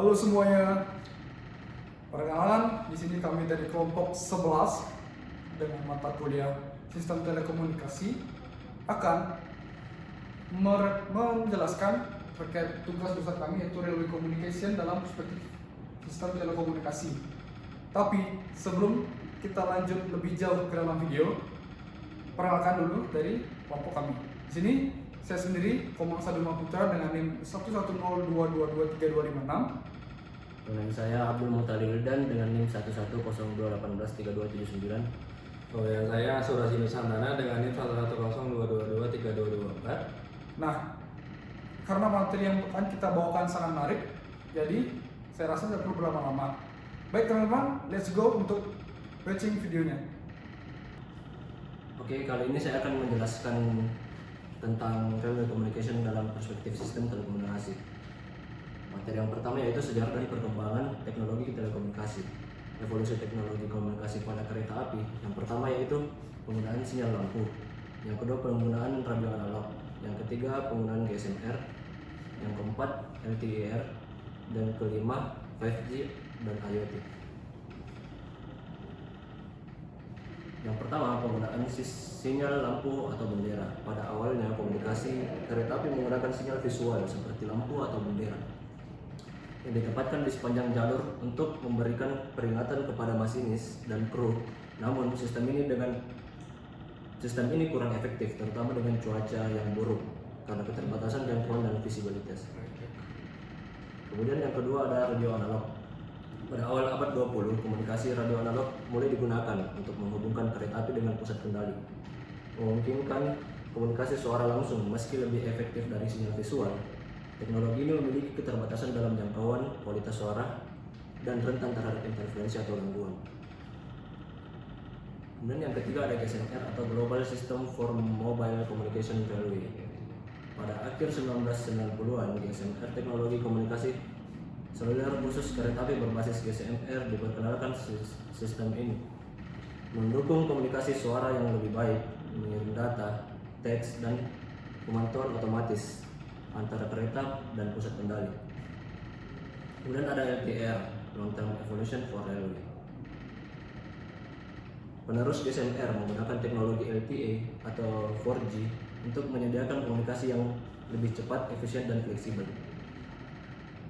Halo semuanya. Perkenalan, di sini kami dari kelompok 11 dengan mata kuliah Sistem Telekomunikasi akan menjelaskan terkait tugas besar kami yaitu Railway Communication dalam perspektif sistem telekomunikasi. Tapi sebelum kita lanjut lebih jauh ke dalam video, perkenalkan dulu dari kelompok kami. Di sini saya sendiri, Komang Saduma Putra dengan NIM 11022232556. Dengan saya Abdul Mutalil dan dengan NIM 11021832799. Kemudian saya Surasi Nusantana dengan NIM 110223224. Nah, karena materi yang akan kita bawakan sangat menarik, jadi saya rasa tidak perlu berlama-lama. Baik teman-teman, let's go untuk watching videonya. Oke, kali ini saya akan menjelaskan tentang Railway Communication dalam perspektif sistem telekomunikasi. Materi yang pertama yaitu sejarah dan perkembangan teknologi telekomunikasi. Evolusi teknologi komunikasi pada kereta api. Yang pertama yaitu penggunaan sinyal lampu. Yang kedua penggunaan radio analog. Yang ketiga penggunaan GSM-R. Yang keempat LTE-R. Dan kelima 5G dan IoT. Yang pertama, penggunaan sinyal lampu atau bendera. Pada awalnya komunikasi kereta api menggunakan sinyal visual seperti lampu atau bendera yang ditempatkan di sepanjang jalur untuk memberikan peringatan kepada masinis dan kru. Namun sistem ini kurang efektif, terutama dengan cuaca yang buruk karena keterbatasan jangkauan dan visibilitas. Kemudian yang kedua ada radio analog. Pada awal abad 20, komunikasi radio analog mulai digunakan untuk menghubungkan kereta api dengan pusat kendali, memungkinkan komunikasi suara langsung meski lebih efektif dari sinyal visual. Teknologi ini memiliki keterbatasan dalam jangkauan, kualitas suara, dan rentan terhadap interferensi atau gangguan. Kemudian yang ketiga ada GSM-R atau Global System for Mobile Communication Railway. Pada akhir 1990-an, GSM-R teknologi komunikasi seluler khusus kereta api berbasis GSM-R diperkenalkan. Sistem ini mendukung komunikasi suara yang lebih baik, mengirim data, teks, dan pemantauan otomatis antara kereta dan pusat kendali. Kemudian ada LTE-R, Long Term Evolution for Railway. Penerus GSM-R menggunakan teknologi LTE atau 4G untuk menyediakan komunikasi yang lebih cepat, efisien, dan fleksibel.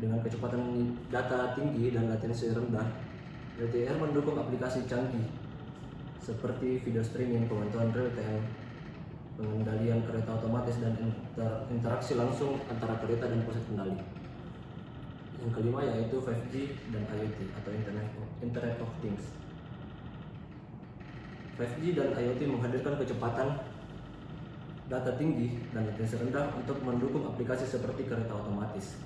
Dengan kecepatan data tinggi dan latensi rendah, LTE-R mendukung aplikasi canggih seperti video streaming, pemantauan real time, pengendalian kereta otomatis, dan interaksi langsung antara kereta dan pusat kendali. Yang kelima yaitu 5G dan IoT atau Internet of Things. 5G dan IoT menghadirkan kecepatan data tinggi dan latensi rendah untuk mendukung aplikasi seperti kereta otomatis,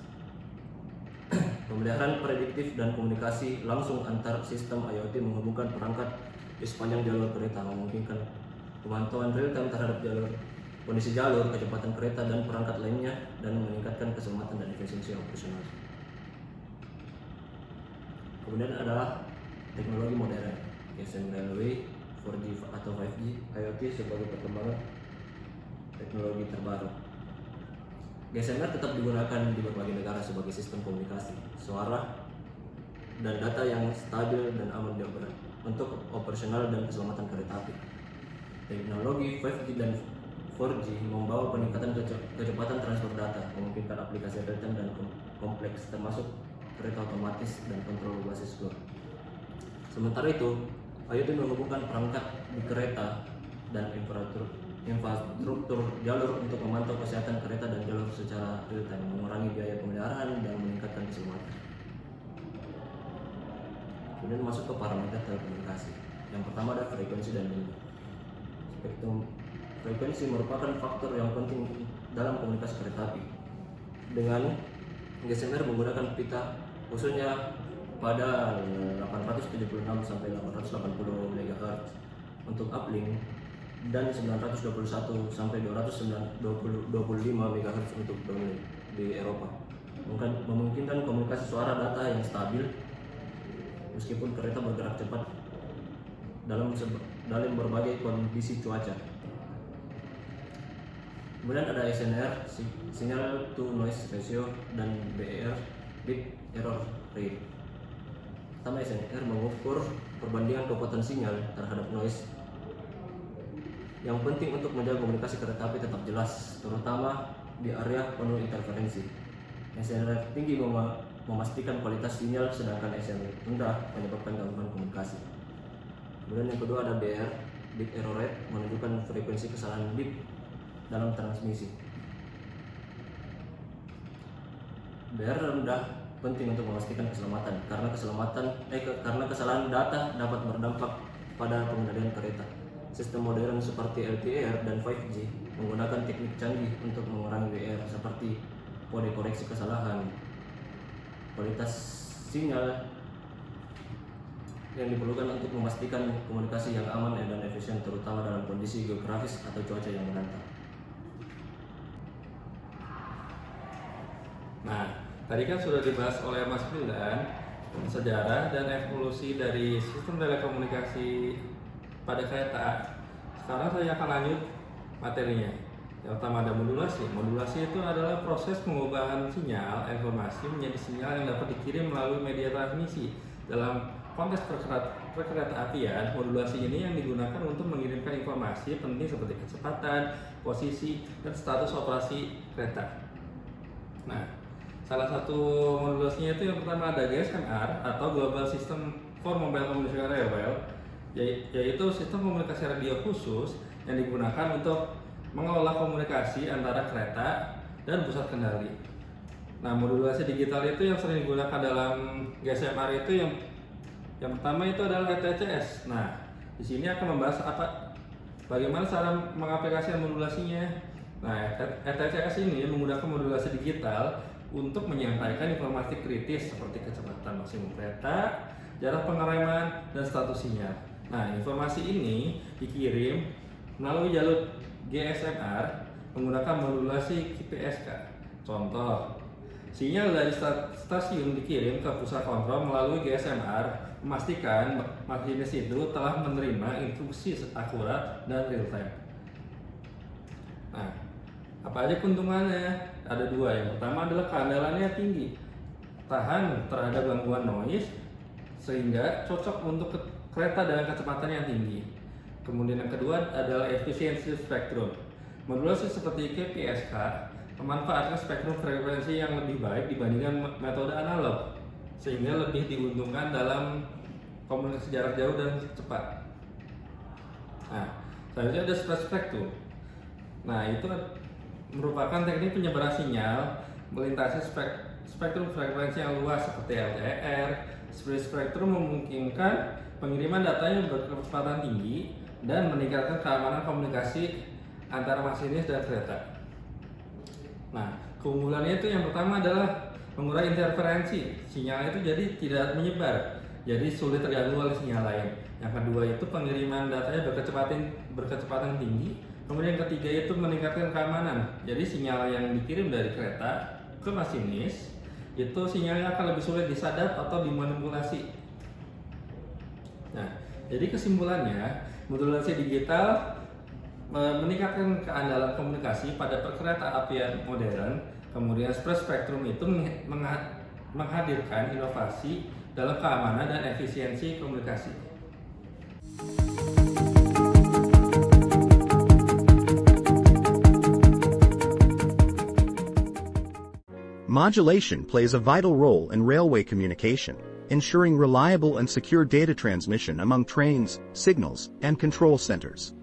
pemeliharaan prediktif, dan komunikasi langsung antar sistem. IoT menghubungkan perangkat di sepanjang jalur kereta, memungkinkan pemantauan real time terhadap kondisi jalur, kecepatan kereta, dan perangkat lainnya, dan meningkatkan keselamatan dan efisiensi operasional. Kemudian adalah teknologi modern, GSM Railway, 4G atau 5G, IoT sebagai perkembangan teknologi terbaru. GSM-R tetap digunakan di berbagai negara sebagai sistem komunikasi, suara, dan data yang stabil dan aman untuk operasional dan keselamatan kereta api. Teknologi 5G dan 4G membawa peningkatan kecepatan transfer data, memungkinkan aplikasi real-time dan kompleks termasuk kereta otomatis dan kontrol berbasis gor. Sementara itu, IoT menghubungkan perangkat di kereta dan infrastruktur jalur untuk memantau kesehatan kereta dan jalur secara real time, mengurangi biaya pemeliharaan dan meningkatkan keselamatan. Kemudian masuk ke parameter telekomunikasi. Yang pertama ada frekuensi dan lini. Spektrum frekuensi merupakan faktor yang penting dalam komunikasi kereta api. Dengan GSM-R menggunakan pita khususnya pada 876 sampai 880 MHz untuk uplink dan 921 sampai 225 MHz untuk downlink di Eropa. Memungkinkan komunikasi suara data yang stabil meskipun kereta bergerak cepat dalam berbagai kondisi cuaca. Kemudian ada SNR, signal to noise ratio, dan BER, bit error rate. Pertama, SNR mengukur perbandingan kekuatan sinyal terhadap noise. Yang penting untuk menjaga komunikasi kereta api tetap jelas, terutama di area penuh interferensi. SNR tinggi memastikan kualitas sinyal, sedangkan SNR rendah menyebabkan gangguan komunikasi. Kemudian yang kedua ada BR, bit error rate, menunjukkan frekuensi kesalahan bit dalam transmisi. BR rendah penting untuk memastikan keselamatan, karena kesalahan data dapat berdampak pada pengendalian kereta. Sistem modern seperti LTE dan 5G menggunakan teknik canggih untuk mengurangi BR seperti kode koreksi kesalahan. Kualitas sinyal yang diperlukan untuk memastikan komunikasi yang aman dan efisien, terutama dalam kondisi geografis atau cuaca yang menantang. Nah, tadi kan sudah dibahas oleh Mas Wildan sejarah dan evolusi dari sistem telekomunikasi pada kereta. Sekarang saya akan lanjut materinya. Yang pertama ada modulasi. Modulasi itu adalah proses pengubahan sinyal informasi menjadi sinyal yang dapat dikirim melalui media transmisi. Dalam konteks perkereta apian, modulasi ini yang digunakan untuk mengirimkan informasi penting seperti kecepatan, posisi, dan status operasi kereta. Nah, salah satu modulasinya itu yang pertama ada GSMR atau Global System for Mobile Communication Railway, yaitu sistem komunikasi radio khusus yang digunakan untuk mengelola komunikasi antara kereta dan pusat kendali. Nah, modulasi digital itu yang sering digunakan dalam GSMR itu yang pertama itu adalah ETCS. Nah, di sini akan membahas bagaimana cara mengaplikasikan modulasinya. Nah, ETCS ini menggunakan modulasi digital untuk menyampaikan informasi kritis seperti kecepatan maksimum kereta, jarak pengereman, dan status sinyal. Nah, informasi ini dikirim melalui jalur GSMR menggunakan modulasi QPSK. Contoh, sinyal dari stasiun dikirim ke pusat kontrol melalui GSMR, memastikan masinis itu telah menerima instruksi akurat dan real time. Nah, apa aja keuntungannya? Ada dua. Yang pertama adalah keandalannya tinggi, tahan terhadap gangguan noise, sehingga cocok untuk kereta dengan kecepatan yang tinggi. Kemudian yang kedua adalah efisiensi spektrum. Modulasi seperti QPSK memanfaatkan spektrum frekuensi yang lebih baik dibandingkan metode analog, sehingga lebih diuntungkan dalam komunikasi jarak jauh dan cepat. Nah, selanjutnya ada spread spektrum. Nah, itu merupakan teknik penyebaran sinyal melintasi spektrum frekuensi yang luas seperti LTR. Spread spektrum memungkinkan pengiriman datanya berkecepatan tinggi dan meningkatkan keamanan komunikasi antara masinis dan kereta. Nah, keunggulannya itu yang pertama adalah mengurangi interferensi. Sinyal itu jadi tidak menyebar, jadi sulit terganggu oleh sinyal lain. Yang kedua itu pengiriman datanya berkecepatan tinggi. Kemudian yang ketiga itu meningkatkan keamanan. Jadi sinyal yang dikirim dari kereta ke masinis itu sinyalnya akan lebih sulit disadap atau dimanipulasi. Nah, jadi kesimpulannya, modulasi digital meningkatkan keandalan komunikasi pada perkereta apian modern. Kemudian spread spektrum itu menghadirkan inovasi dalam keamanan dan efisiensi komunikasi. Modulation plays a vital role in railway communication, ensuring reliable and secure data transmission among trains, signals, and control centers.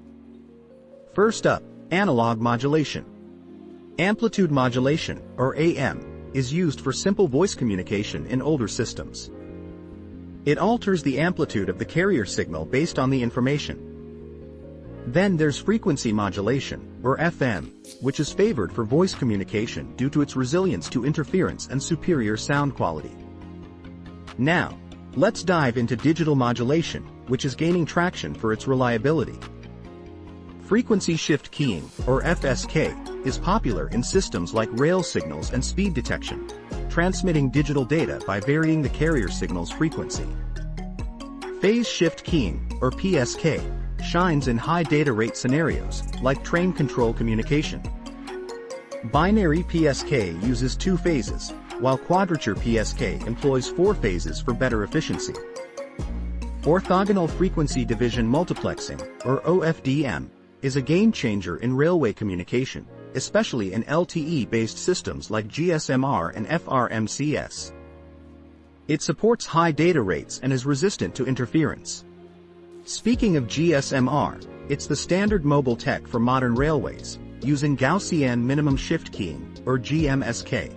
First up, analog modulation. Amplitude modulation, or AM, is used for simple voice communication in older systems. It alters the amplitude of the carrier signal based on the information. Then there's frequency modulation, or FM, which is favored for voice communication due to its resilience to interference and superior sound quality. Now, let's dive into digital modulation, which is gaining traction for its reliability. Frequency shift keying, or FSK, is popular in systems like rail signals and speed detection, transmitting digital data by varying the carrier signal's frequency. Phase shift keying, or PSK, shines in high data rate scenarios, like train control communication. Binary PSK uses two phases, while quadrature PSK employs 4 phases for better efficiency. Orthogonal frequency division multiplexing, or OFDM, is a game changer in railway communication, especially in LTE-based systems like GSMR and FRMCS. It supports high data rates and is resistant to interference. Speaking of GSMR, it's the standard mobile tech for modern railways, using Gaussian minimum shift keying, or GMSK.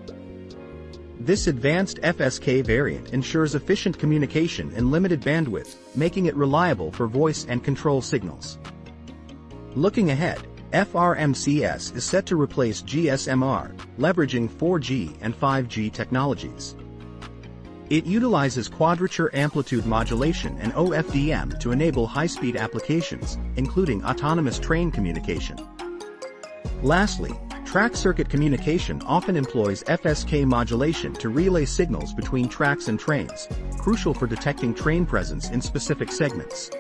This advanced FSK variant ensures efficient communication and limited bandwidth, making it reliable for voice and control signals. Looking ahead, FRMCS is set to replace GSMR, leveraging 4G and 5G technologies. It utilizes quadrature amplitude modulation and OFDM to enable high-speed applications, including autonomous train communication. Lastly, track circuit communication often employs FSK modulation to relay signals between tracks and trains, crucial for detecting train presence in specific segments.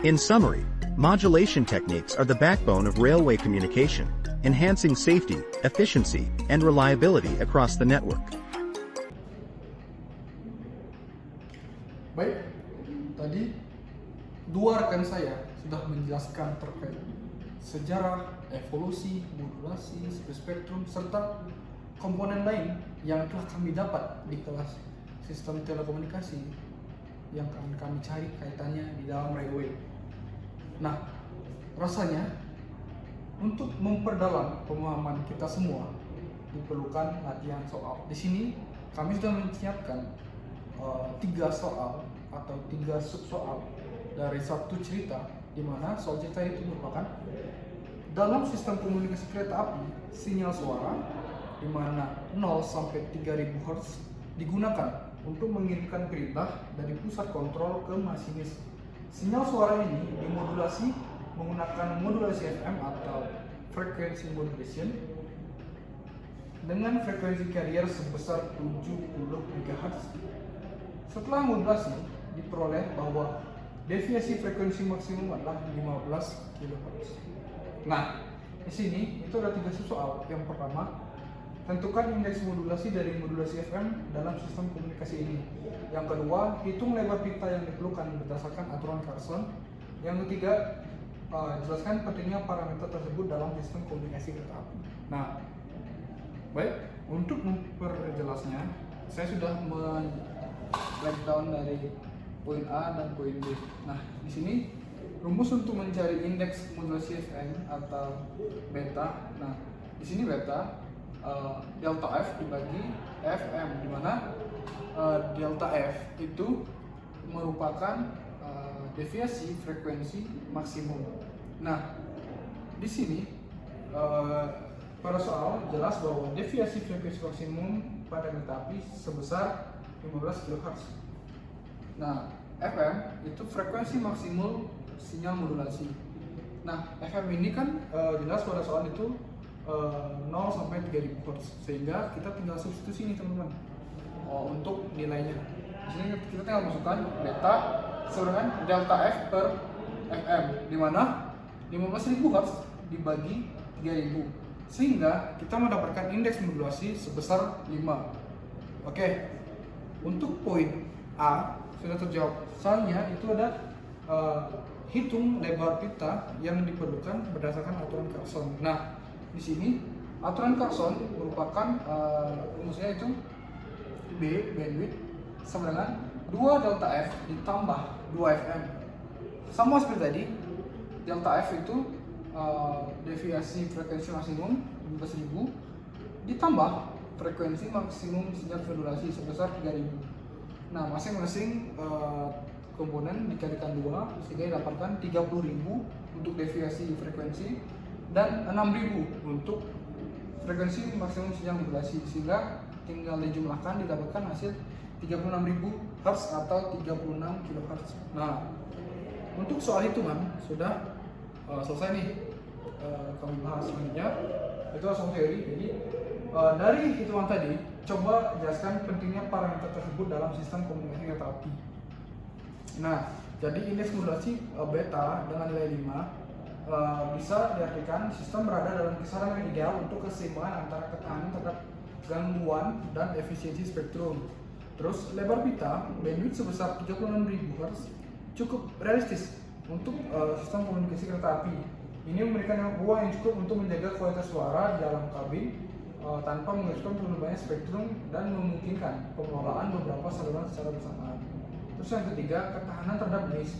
In summary, modulation techniques are the backbone of railway communication, enhancing safety, efficiency, and reliability across the network. Baik, tadi dua rekan saya sudah menjelaskan terkait sejarah, evolusi, modulasi, spektrum, serta komponen lain yang telah kami dapat di kelas sistem telekomunikasi yang akan kami cari kaitannya di dalam railway. Nah, rasanya untuk memperdalam pemahaman kita semua diperlukan latihan soal. Di sini kami sudah menyiapkan 3 soal atau 3 sub-soal dari satu cerita, di mana soal cerita itu merupakan dalam sistem komunikasi kereta api, sinyal suara di mana 0 sampai 3000 Hz digunakan untuk mengirimkan perintah dari pusat kontrol ke masinis. Sinyal suara ini dimodulasi menggunakan modulasi FM atau frequency modulation dengan frekuensi carrier sebesar 70 MHz. Setelah modulasi, diperoleh bahwa deviasi frekuensi maksimum adalah 15 kHz. Nah, di sini itu ada 3 soal. Yang pertama, tentukan indeks modulasi dari modulasi FM dalam sistem komunikasi ini. Yang kedua, hitung lebar pita yang diperlukan berdasarkan aturan Carlson. Yang ketiga, jelaskan pentingnya parameter tersebut dalam sistem komunikasi kereta api. Nah, baik, untuk memperjelasnya, saya sudah breakdown dari poin A dan poin B. Nah, di sini rumus untuk mencari indeks modulasi FM atau beta. Nah, di sini beta delta F dibagi FM, di mana delta F itu merupakan deviasi frekuensi maksimum. Nah, di sini pada soal jelas bahwa deviasi frekuensi maksimum pada kereta api sebesar 15 kHz. Nah, FM itu frekuensi maksimum sinyal modulasi. Nah, FM ini kan jelas pada soal itu 0 sampai 3000 Hz, sehingga kita tinggal substitusi ini teman-teman untuk nilainya. Di sini kita tinggal masukkan beta sama dengan delta F per FM, di mana 15.000 Hz dibagi 3000, sehingga kita mendapatkan indeks modulasi sebesar 5. Oke. Untuk poin A sudah terjawab. Soalnya itu ada hitung lebar pita yang diperlukan berdasarkan aturan Carlson. Nah, di sini aturan Carlson merupakan rumusnya itu B bandwidth sama dengan 2 delta F ditambah 2 FM. Sama seperti tadi, delta F itu deviasi frekuensi maksimum 15.000 ditambah frekuensi maksimum sinyal modulasi sebesar 3000. Nah, masing-masing komponen dikalikan 2 sehingga didapatkan 30.000 untuk deviasi frekuensi dan 6.000 untuk frekuensi maksimum sinyal modulasi, sehingga tinggal dijumlahkan didapatkan hasil 36.000 Hz atau 36 kHz. Nah, untuk soal hitungan sudah selesai nih. Kami bahas selanjutnya itu soal teori. Jadi dari hitungan tadi, coba jelaskan pentingnya parameter tersebut dalam sistem komunikasi kereta api. Nah, jadi indeks modulasi beta dengan nilai 5 bisa diartikan sistem berada dalam kisaran yang ideal untuk keseimbangan antara ketahanan terhadap gangguan dan efisiensi spektrum. Terus lebar pita bandwidth sebesar 36.000 Hz cukup realistis untuk sistem komunikasi kereta api. Ini memberikan ruang yang cukup untuk menjaga kualitas suara di dalam kabin tanpa mengekspor terlalu banyak spektrum dan memungkinkan pengelolaan beberapa saluran secara bersamaan. Terus yang ketiga, ketahanan terhadap noise.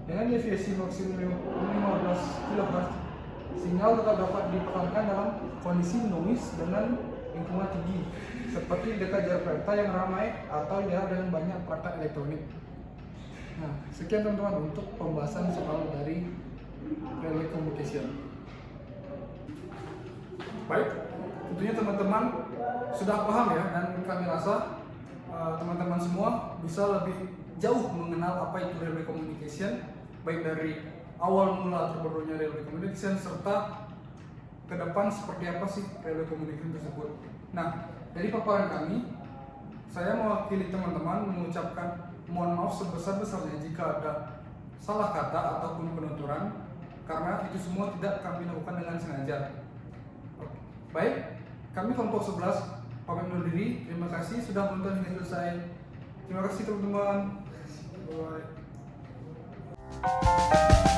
Dengan deviasi maksimum 15 kHz, sinyal tetap dapat dipertahankan dalam kondisi noise dengan lingkungan tinggi, seperti dekat jarak kereta yang ramai atau daerah dengan banyak perangkat elektronik. Nah, sekian teman-teman untuk pembahasan soal dari railway communication. Baik, tentunya teman-teman sudah paham ya, dan kami rasa teman-teman semua bisa lebih jauh mengenal apa itu railway communication, baik dari awal mula terbentuknya railway communication serta ke depan seperti apa sih railway communication tersebut. Nah, dari paparan kami, saya mewakili teman-teman mengucapkan mohon maaf sebesar-besarnya jika ada salah kata ataupun penuturan, karena itu semua tidak kami lakukan dengan sengaja. Oke. Baik, kami kelompok 11 pamit undur diri. Terima kasih sudah menonton hingga selesai. Terima kasih teman-teman. Bye.